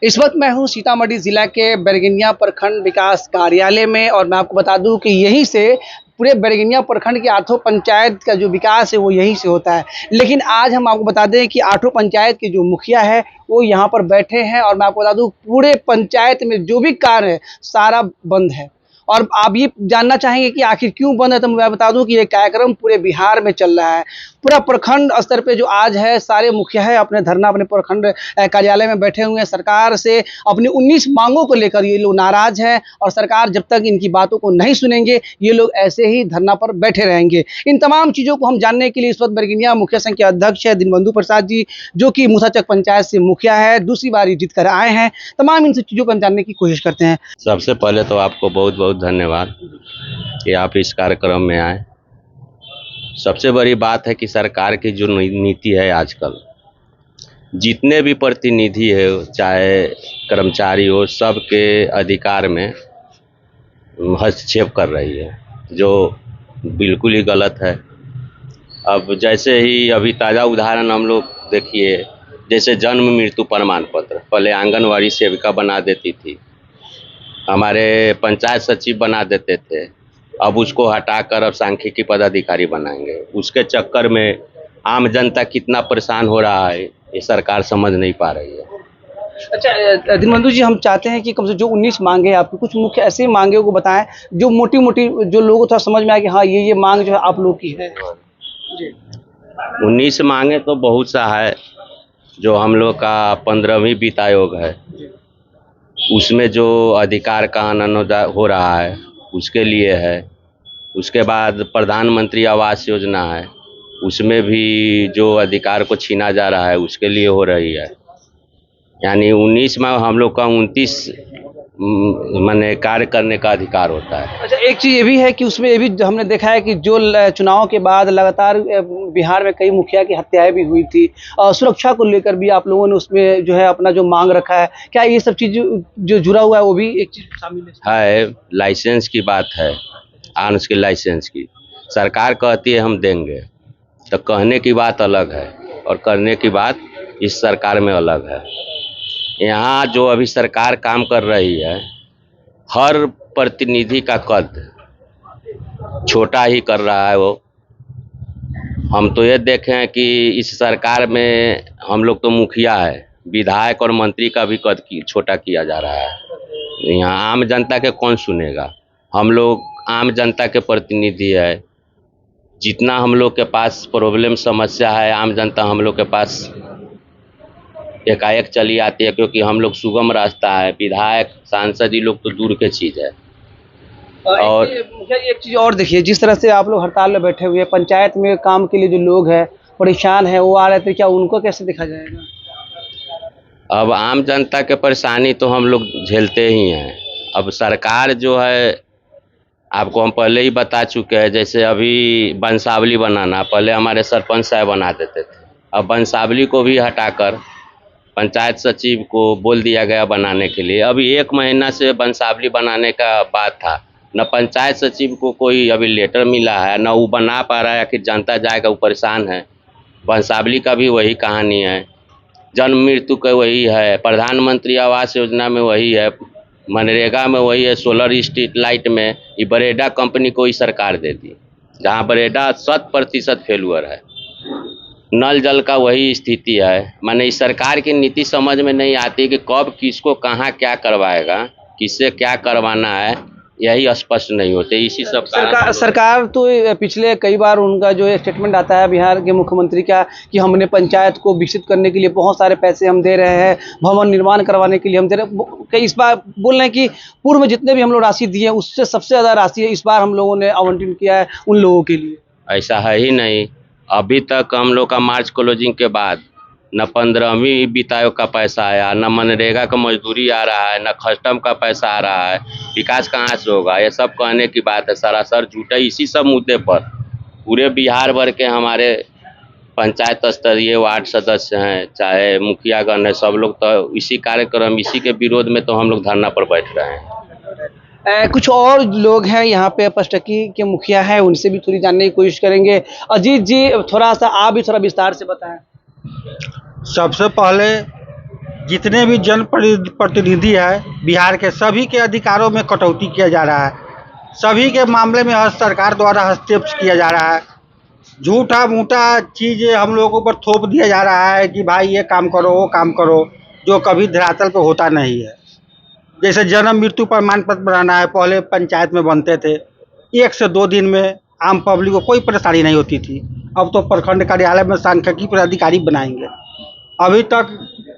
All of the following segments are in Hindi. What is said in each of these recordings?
इस वक्त मैं हूं सीतामढ़ी जिला के बैरगनिया प्रखंड विकास कार्यालय में और मैं आपको बता दूं कि यहीं से पूरे बैरगनिया प्रखंड की आठों पंचायत का जो विकास है वो यहीं से होता है। लेकिन आज हम आपको बता दें कि आठों पंचायत के जो मुखिया है वो यहाँ पर बैठे हैं और मैं आपको बता दूं पूरे पंचायत में जो भी कार्य है सारा बंद है। और आप ये जानना चाहेंगे कि आखिर क्यों बंद है, तो मैं बता दूं कि ये कार्यक्रम पूरे बिहार में चल रहा है। पूरा प्रखंड स्तर पे जो आज है सारे मुखिया है अपने धरना अपने प्रखंड कार्यालय में बैठे हुए हैं। सरकार से अपनी 19 मांगों को लेकर ये लोग नाराज हैं और सरकार जब तक इनकी बातों को नहीं सुनेंगे ये लोग ऐसे ही धरना पर बैठे रहेंगे। इन तमाम चीज़ों को हम जानने के लिए इस वक्त बैरगनिया मुखिया संघ के अध्यक्ष है दीनबंधु प्रसाद जी, जो कि मूसाचक पंचायत से मुखिया है, दूसरी बार जीत कर आए हैं। तमाम इन सब चीज़ों को हम जानने की कोशिश करते हैं। सबसे पहले तो आपको बहुत बहुत धन्यवाद कि आप इस कार्यक्रम में आए। सबसे बड़ी बात है कि सरकार की जो नीति है आजकल, जितने भी प्रतिनिधि है चाहे कर्मचारी हो, सबके अधिकार में हस्तक्षेप कर रही है, जो बिल्कुल ही गलत है। अब जैसे ही अभी ताज़ा उदाहरण हम लोग देखिए, जैसे जन्म मृत्यु प्रमाण पत्र पहले आंगनवाड़ी सेविका बना देती थी, हमारे पंचायत सचिव बना देते थे, अब उसको हटाकर अब सांख्यिकी पदाधिकारी बनाएंगे। उसके चक्कर में आम जनता कितना परेशान हो रहा है ये सरकार समझ नहीं पा रही है। अच्छा दीनबंधु जी, हम चाहते हैं कि कम से जो 19 मांगे आपकी, कुछ मुख्य ऐसी मांगे को बताएं जो मोटी मोटी जो लोगों को थोड़ा समझ में आए कि हाँ ये मांग जो है आप लोग की है। जी 19 मांगे तो बहुत सा है। जो हम लोग का 15वीं वित्त आयोग है उसमें जो अधिकार का हनन हो रहा है उसके लिए है। उसके बाद प्रधानमंत्री आवास योजना है, उसमें भी जो अधिकार को छीना जा रहा है उसके लिए हो रही है। यानी 19 में हम लोग का 29 माने कार्य करने का अधिकार होता है। अच्छा, एक चीज़ ये भी है कि उसमें ये भी हमने देखा है कि जो चुनाव के बाद लगातार बिहार में कई मुखिया की हत्याएं भी हुई थी, सुरक्षा को लेकर भी आप लोगों ने उसमें जो है अपना जो मांग रखा है, क्या ये सब चीज़ जो जुड़ा हुआ है वो भी एक चीज़ शामिल है? लाइसेंस की बात है, आर्म्स के लाइसेंस की सरकार कहती है हम देंगे, तो कहने की बात अलग है और करने की बात इस सरकार में अलग है। यहाँ जो अभी सरकार काम कर रही है, हर प्रतिनिधि का कद छोटा ही कर रहा है वो। हम तो ये देखें कि इस सरकार में हम लोग तो मुखिया है, विधायक और मंत्री का भी कद छोटा किया जा रहा है। यहाँ आम जनता के कौन सुनेगा? हम लोग आम जनता के प्रतिनिधि है। जितना हम लोग के पास प्रॉब्लम समस्या है, आम जनता हम लोग के पास एकाएक चली आती है, क्योंकि हम लोग सुगम रास्ता है। विधायक सांसद ये लोग तो दूर के चीज़ है। और एक चीज़ और देखिए, जिस तरह से आप लोग हड़ताल में बैठे हुए हैं, पंचायत में काम के लिए जो लोग हैं परेशान हैं वो आ रहे थे, क्या उनको कैसे देखा जाएगा? अब आम जनता के परेशानी तो हम लोग झेलते ही हैं। अब सरकार जो है, आपको हम पहले ही बता चुके हैं, जैसे अभी वंशावली बनाना पहले हमारे सरपंच साहब बना देते थे, अब वंशावली को भी हटाकर पंचायत सचिव को बोल दिया गया बनाने के लिए। अभी 1 महीना से वंशावली बनाने का बात था, न पंचायत सचिव को कोई अभी लेटर मिला है, न वो बना पा रहा है। आखिर जनता जाएगा, वो परेशान है। वंशावली का भी वही कहानी है, जन्म मृत्यु का वही है, प्रधानमंत्री आवास योजना में वही है, मनरेगा में वही है, सोलर स्ट्रीट लाइट में ये बरेडा कंपनी को ही सरकार दे दी, जहाँ बरेडा 100% फेलुअर है। नल जल का वही स्थिति है। माने इस सरकार की नीति समझ में नहीं आती कि कब किसको कहाँ क्या करवाएगा, किससे क्या करवाना है, यही स्पष्ट नहीं होते। इसी सब सरकार तो पिछले कई बार उनका जो स्टेटमेंट आता है बिहार के मुख्यमंत्री का कि हमने पंचायत को विकसित करने के लिए बहुत सारे पैसे हम दे रहे हैं, भवन निर्माण करवाने के लिए हम दे रहे हैं। कई इस बार बोल रहे हैं कि पूर्व में जितने भी हम लोग राशि दिए उससे सबसे ज़्यादा राशि इस बार हम लोगों ने आवंटन किया है उन लोगों के लिए। ऐसा है ही नहीं। अभी तक हम लोग का मार्च क्लोजिंग के बाद न 15वीं वित्त आयोग का पैसा आया, न मनरेगा का मजदूरी आ रहा है, न खस्टम का पैसा आ रहा है। विकास कहाँ से होगा? ये सब कहने की बात है, सरासर झूठ है। इसी सब मुद्दे पर पूरे बिहार भर के हमारे पंचायत स्तरीय वार्ड सदस्य हैं, चाहे मुखियागण है, सब लोग तो इसी कार्यक्रम, इसी के विरोध में तो हम लोग धरना पर बैठ रहे हैं। कुछ और लोग हैं यहाँ पे पष्टकी के मुखिया हैं, उनसे भी थोड़ी जानने की कोशिश करेंगे। अजीत जी, थोड़ा सा आप भी थोड़ा विस्तार से बताएं। सबसे पहले जितने भी जनप्रतिनिधि है बिहार के, सभी के अधिकारों में कटौती किया जा रहा है। सभी के मामले में सरकार द्वारा हस्तक्षेप किया जा रहा है। झूठा मूठा चीज़ हम लोगों पर थोप दिया जा रहा है कि भाई ये काम करो, वो काम करो, जो कभी धरातल पे होता नहीं है। जैसे जन्म मृत्यु प्रमाण पत्र बनाना है, पहले पंचायत में बनते थे, 1 से 2 दिन में आम पब्लिक को कोई परेशानी नहीं होती थी। अब तो प्रखंड कार्यालय में सांख्यिकी पदाधिकारी बनाएंगे। अभी तक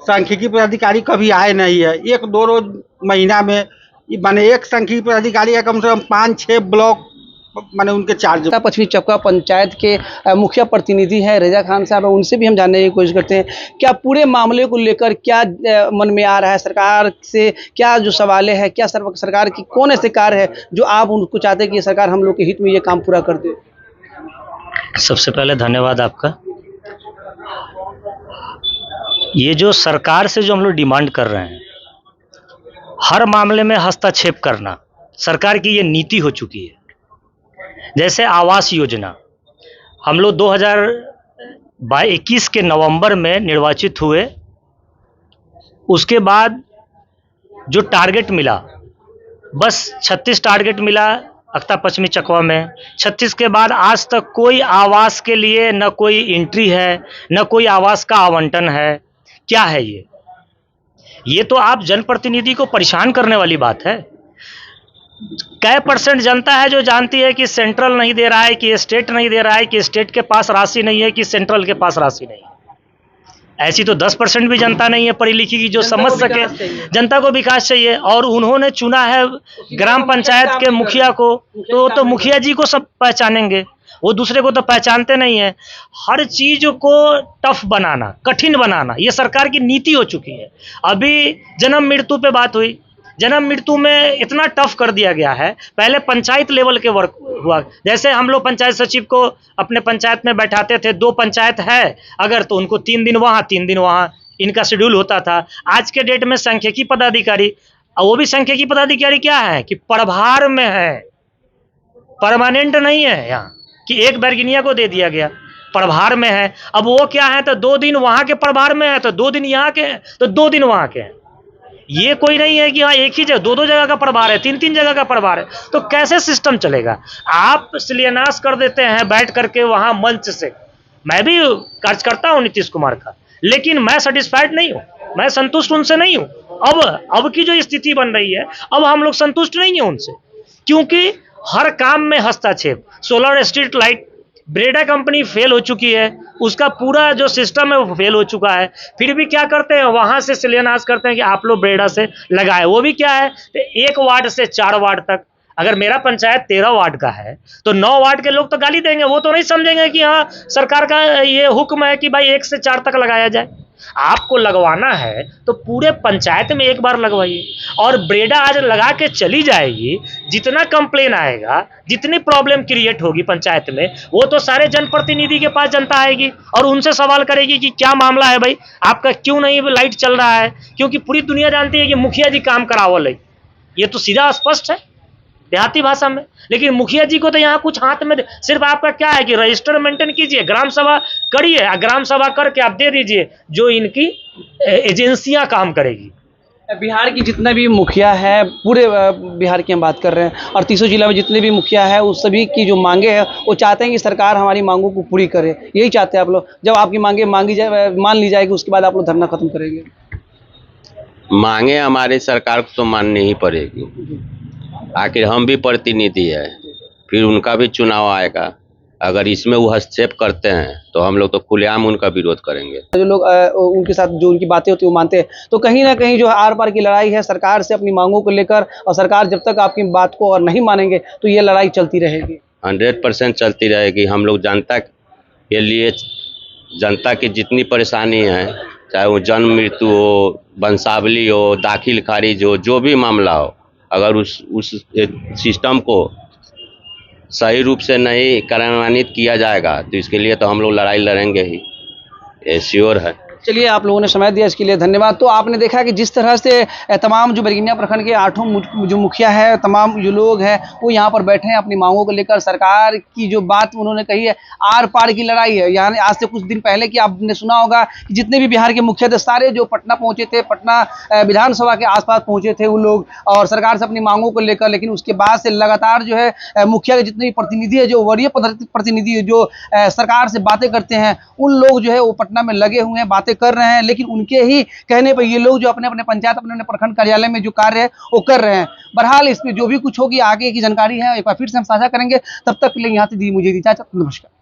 सांख्यिकी पदाधिकारी कभी आए नहीं है। 1-2 रोज महीना में माने एक सांख्यिकी पदाधिकारी है, कम से कम 5-6 ब्लॉक माने उनके चार्ज। पश्चिमी चकवा पंचायत के मुखिया प्रतिनिधि हैं रेजा खान साहब, उनसे भी हम जानने की कोशिश करते हैं क्या पूरे मामले को लेकर क्या मन में आ रहा है, सरकार से क्या जो सवाल है, क्या सरकार की कौन ऐसे कार्य है जो आप उनको चाहते हैं कि ये सरकार हम लोग के हित में ये काम पूरा कर दे। सबसे पहले धन्यवाद आपका। ये जो सरकार से जो हम लोग डिमांड कर रहे हैं, हर मामले में हस्तक्षेप करना सरकार की ये नीति हो चुकी है। जैसे आवास योजना, हम लोग 2021 के नवंबर में निर्वाचित हुए, उसके बाद जो टारगेट मिला, बस 36 टारगेट मिला अख्ता पश्चिमी चकवा में। 36 के बाद आज तक कोई आवास के लिए न कोई एंट्री है, न कोई आवास का आवंटन है। क्या है ये तो आप जनप्रतिनिधि को परेशान करने वाली बात है। कै % जनता है जो जानती है कि सेंट्रल नहीं दे रहा है, कि स्टेट नहीं दे रहा है, कि स्टेट के पास राशि नहीं है, कि सेंट्रल के पास राशि नहीं है। ऐसी तो 10% भी जनता नहीं है पढ़ी लिखी की जो समझ सके। जनता को विकास चाहिए और उन्होंने चुना है ग्राम पंचायत के मुखिया को, तो मुखिया जी को सब पहचानेंगे, वो दूसरे को तो पहचानते नहीं है। हर चीज को टफ बनाना, कठिन बनाना, ये सरकार की नीति हो चुकी है। अभी जन्म मृत्यु पे बात हुई, जन्म मृत्यु में इतना टफ कर दिया गया है। पहले पंचायत लेवल के वर्क हुआ, जैसे हम लोग पंचायत सचिव को अपने पंचायत में बैठाते थे, 2 पंचायत है अगर तो उनको 3 दिन वहाँ 3 दिन वहाँ इनका शेड्यूल होता था। आज के डेट में सांख्यिकी पदाधिकारी, वो भी सांख्यिकी पदाधिकारी क्या है कि प्रभार में है, परमानेंट नहीं है यहाँ कि एक बैरगनिया को दे दिया गया, प्रभार में है। अब वो क्या है तो 2 दिन वहाँ के प्रभार में है, तो 2 दिन यहाँ के हैं, तो 2 दिन वहाँ के हैं। ये कोई नहीं है कि हाँ एक ही जगह 2-2 जगह का प्रभार है, 3-3 जगह का प्रभार है, तो कैसे सिस्टम चलेगा। आप शिलान्यास कर देते हैं बैठ करके वहां मंच से। मैं भी कार्यकर्ता हूं नीतीश कुमार का, लेकिन मैं सेटिस्फाइड नहीं हूं, मैं संतुष्ट उनसे नहीं हूं। अब की जो स्थिति बन रही है, अब हम लोग संतुष्ट नहीं है उनसे, क्योंकि हर काम में हस्तक्षेप। Solar street light Breda company fail हो चुकी है, उसका पूरा जो सिस्टम है वो फेल हो चुका है, फिर भी क्या करते हैं वहां से शिलान्यास करते हैं कि आप लोग ब्रेडा से लगाए। वो भी क्या है 1 वार्ड से 4 वार्ड तक। अगर मेरा पंचायत 13 वार्ड का है तो 9 वार्ड के लोग तो गाली देंगे, वो तो नहीं समझेंगे कि हाँ सरकार का ये हुक्म है कि भाई 1 से 4 तक लगाया जाए। आपको लगवाना है तो पूरे पंचायत में एक बार लगवाइए। और ब्रेडा आज लगा के चली जाएगी, जितना कंप्लेन आएगा, जितनी प्रॉब्लम क्रिएट होगी पंचायत में, वो तो सारे जनप्रतिनिधि के पास जनता आएगी और उनसे सवाल करेगी कि क्या मामला है भाई, आपका क्यों नहीं लाइट चल रहा है। क्योंकि पूरी दुनिया जानती है कि मुखिया जी काम करावल है, ये तो सीधा स्पष्ट है देहाती भाषा में। लेकिन मुखिया जी को तो यहाँ कुछ हाथ में सिर्फ आपका क्या है कि रजिस्टर मेंटेन कीजिए, ग्राम सभा करिए, ग्राम सभा करके आप दे दीजिए, जो इनकी एजेंसियां काम करेगी। बिहार की जितना भी मुखिया है, पूरे बिहार की हम बात कर रहे हैं, और 300 जिला में जितने भी मुखिया है, उस सभी की जो मांगे हैं वो चाहते हैं कि सरकार हमारी मांगों को पूरी करे। यही चाहते हैं आप लोग। जब आपकी मांगे मान ली जाएगी, उसके बाद आप लोग धरना खत्म करेंगे। मांगे हमारी सरकार को तो माननी ही पड़ेगी, आखिर हम भी प्रतिनिधि है, फिर उनका भी चुनाव आएगा। अगर इसमें वो हस्तक्षेप करते हैं तो हम लोग तो खुलेआम उनका विरोध करेंगे। जो लोग उनके साथ जो उनकी बातें होती है वो मानते हैं, तो कहीं ना कहीं जो आर पार की लड़ाई है सरकार से अपनी मांगों को लेकर, और सरकार जब तक आपकी बात को और नहीं मानेंगे तो ये लड़ाई चलती रहेगी। 100% चलती रहेगी। हम लोग जनता के लिए, जनता की जितनी परेशानी है, चाहे वो जन्म मृत्यु हो, वंशावली हो, दाखिल खारिज हो, जो भी मामला हो, अगर उस सिस्टम को सही रूप से नहीं कार्यान्वित किया जाएगा तो इसके लिए तो हम लोग लड़ाई लड़ेंगे ही, ये श्योर है। चलिए, आप लोगों ने समय दिया, इसके लिए धन्यवाद। तो आपने देखा कि जिस तरह से तमाम जो बैरगनिया प्रखंड के 8 जो मुखिया है, तमाम जो लोग हैं, वो यहाँ पर बैठे हैं अपनी मांगों को लेकर। सरकार की जो बात उन्होंने कही है, आर पार की लड़ाई है। यानी आज से कुछ दिन पहले की आपने सुना होगा कि जितने भी बिहार के मुखिया थे, सारे जो पटना पहुंचे थे, पटना विधानसभा के आसपास पहुंचे थे वो लोग, और सरकार से अपनी मांगों को लेकर। लेकिन उसके बाद से लगातार जो है मुखिया के जितने भी प्रतिनिधि है, जो वरीय प्रतिनिधि है, जो सरकार से बातें करते हैं, उन लोग जो है वो पटना में लगे हुए हैं, बातें कर रहे हैं। लेकिन उनके ही कहने पर ये लोग जो अपने अपने पंचायत, अपने अपने प्रखंड कार्यालय में जो कार्य है वो कर रहे हैं। बहरहाल इसमें जो भी कुछ होगी आगे की जानकारी है एक बार फिर से हम साझा करेंगे। तब तक के लिए यहाँ से दी मुझे इजाजत। नमस्कार।